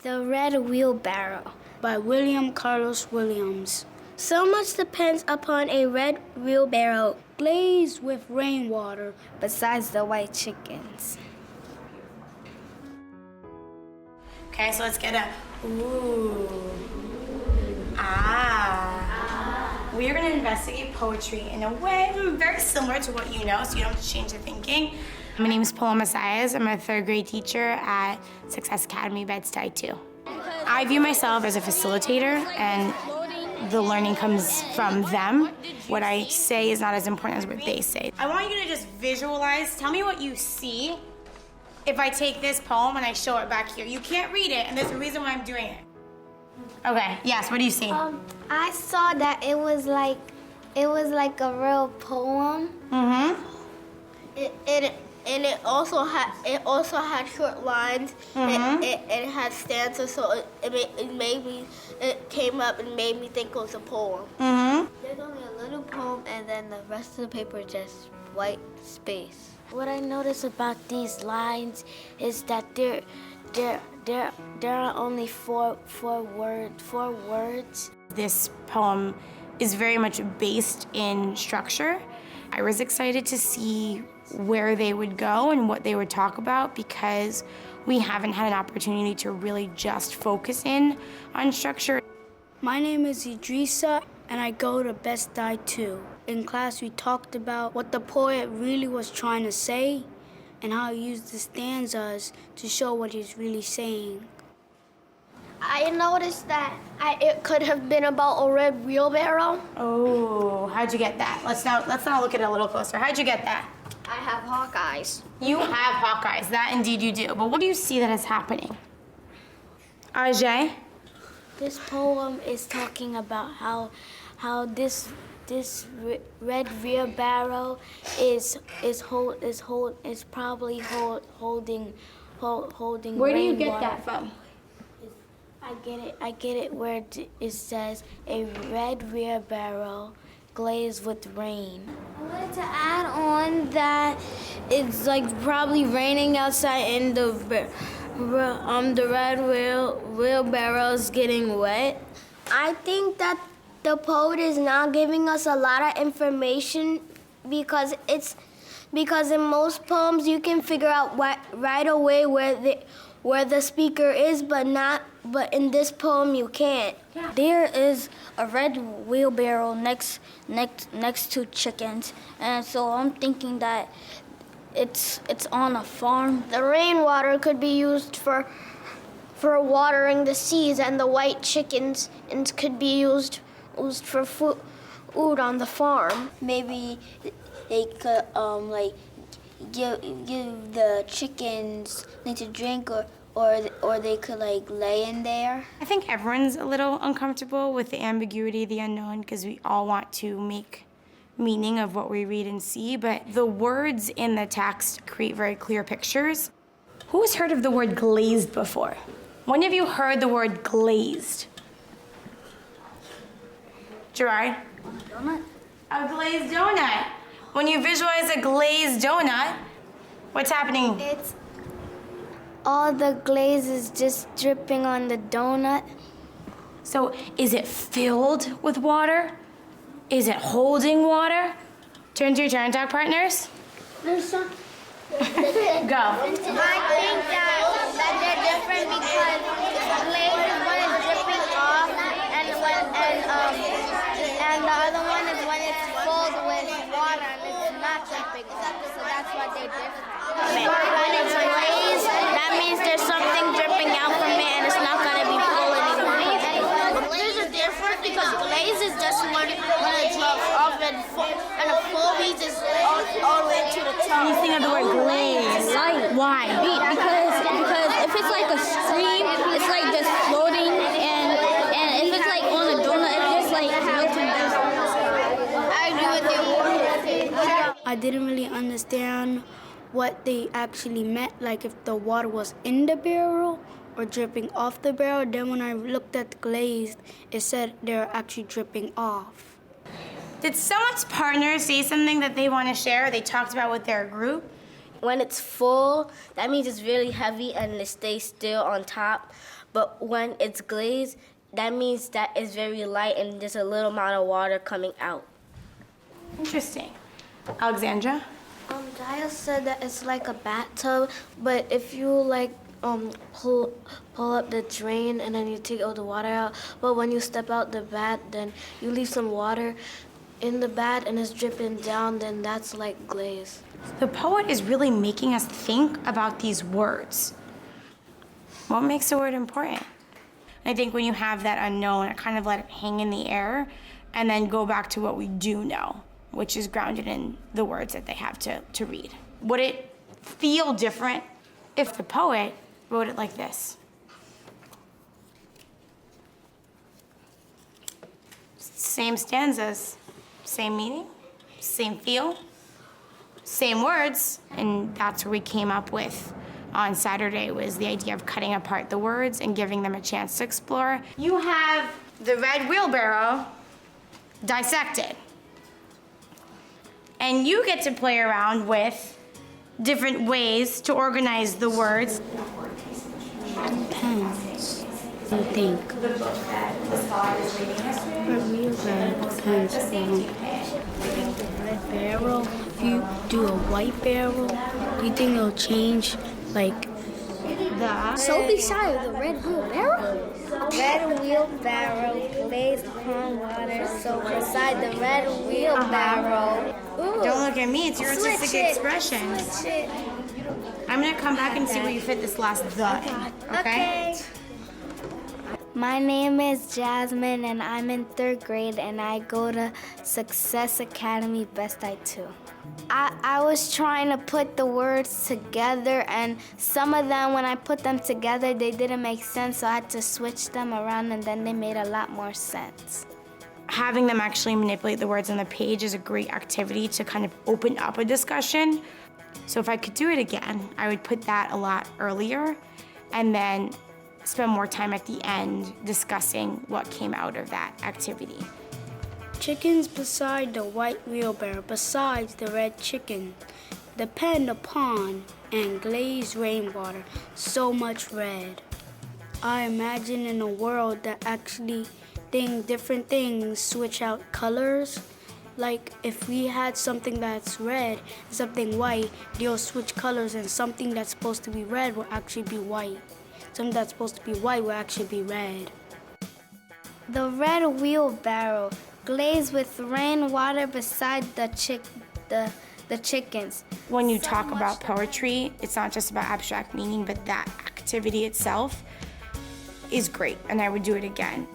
The Red Wheelbarrow by William Carlos Williams. So much depends upon a red wheelbarrow glazed with rainwater besides the white chickens. Okay, so let's get a ooh, ah. We are gonna investigate poetry in a way very similar to what you know, so you don't have to change the thinking. My name is Paula Messias. I'm a third grade teacher at Success Academy, Bed-Stuy 2. I view myself as a facilitator, and the learning comes from them. What I say is not as important as what they say. I want you to just visualize, tell me what you see if I take this poem and I show it back here. You can't read it, and there's a reason why I'm doing it. Okay, yes, what do you see? I saw that it was like a real poem. Mm-hmm. It also had short lines. Mm-hmm. It had stanzas, so it came up and made me think it was a poem. Mm-hmm. There's only a little poem, and then the rest of the paper is just white space. What I notice about these lines is that there are only four words. This poem is very much based in structure. I was excited to see where they would go and what they would talk about because we haven't had an opportunity to really just focus in on structure. My name is Idrissa, and I go to Bed-Stuy 2. In class, we talked about what the poet really was trying to say and how he used the stanzas to show what he's really saying. I noticed that it could have been about a red wheelbarrow. Oh, how'd you get that? Let's now look at it a little closer. How'd you get that? I have hawk eyes. You have hawk eyes, that indeed you do. But what do you see that is happening? Ajay? This poem is talking about how this red wheelbarrow is probably holding Where do you get rainwater. that from? I get it where it says a red wheelbarrow glazed with rain. I wanted to add on that it's like probably raining outside and the red wheelbarrow's getting wet. I think that the poet is not giving us a lot of information because in most poems you can figure out right away where the speaker is, but in this poem you can't. Yeah. There is a red wheelbarrow next to chickens, and so I'm thinking that it's on a farm. The rainwater could be used for watering the seeds, and the white chickens could be used for food on the farm. Maybe they could give the chickens something to drink, or they could lay in there. I think everyone's a little uncomfortable with the ambiguity, the unknown, because we all want to make meaning of what we read and see, but the words in the text create very clear pictures. Who has heard of the word glazed before? When have you heard the word glazed? Gerard? Donut. A glazed donut. When you visualize a glazed donut, what's happening? It's all the glaze is just dripping on the donut. So is it filled with water? Is it holding water? Turn to your turn talk partners. There's some. Go. I think that they're different because glaze is when it's dripping off, and the other one is when it's filled with water and it's not dripping off. So that's why they're different. When it's glazed, that means there's something dripping out from it and it's not going to be full anymore. Glaze is different because glaze is just when it drops off and a full piece is all the way to the top. When you think of the word glaze, why? Because if it's like a stream, it's like just floating, and if it's like on a donut, it's just like melting down. I agree with you. I didn't really understand what they actually meant, like if the water was in the barrel or dripping off the barrel. Then when I looked at the glazed, it said they're actually dripping off. Did someone's partner say something that they want to share, they talked about with their group? When it's full, that means it's really heavy and it stays still on top. But when it's glazed, that means that it's very light and there's a little amount of water coming out. Interesting. Alexandra? Daya said that it's like a bathtub, but if you like pull up the drain and then you take all the water out, but when you step out the bath, then you leave some water in the bath and it's dripping down, then that's like glaze. The poet is really making us think about these words. What makes a word important? I think when you have that unknown, I kind of let it hang in the air and then go back to what we do know, which is grounded in the words that they have to read. Would it feel different if the poet wrote it like this? Same stanzas, same meaning, same feel, same words, and that's where we came up with on Saturday was the idea of cutting apart the words and giving them a chance to explore. You have the red wheelbarrow dissected. And you get to play around with different ways to organize the words. Depends. I think. The book that the scholar is reading Depends on the red barrel. If you do a white barrel, do you think it'll change like the So beside the red wheelbarrow? Red wheelbarrow glazed upon water. So beside the red wheelbarrow. Ooh. Don't look at me, it's your Switch artistic it. expression. Switch it. I'm gonna come back and see where you fit this last the in, okay? My name is Jasmine and I'm in 3rd grade and I go to Success Academy Best I 2. I was trying to put the words together and some of them, when I put them together, they didn't make sense, so I had to switch them around and then they made a lot more sense. Having them actually manipulate the words on the page is a great activity to kind of open up a discussion. So if I could do it again, I would put that a lot earlier and then spend more time at the end discussing what came out of that activity. chickens beside the white wheelbarrow, besides the red chicken, depend upon and glazed rainwater, so much red. I imagine in a world that actually different things switch out colors. Like if we had something that's red and something white, they'll switch colors and something that's supposed to be red will actually be white. Something that's supposed to be white will actually be red. The red wheelbarrow glazed with rainwater beside the chickens. When you talk about poetry, it's not just about abstract meaning, but that activity itself is great, and I would do it again.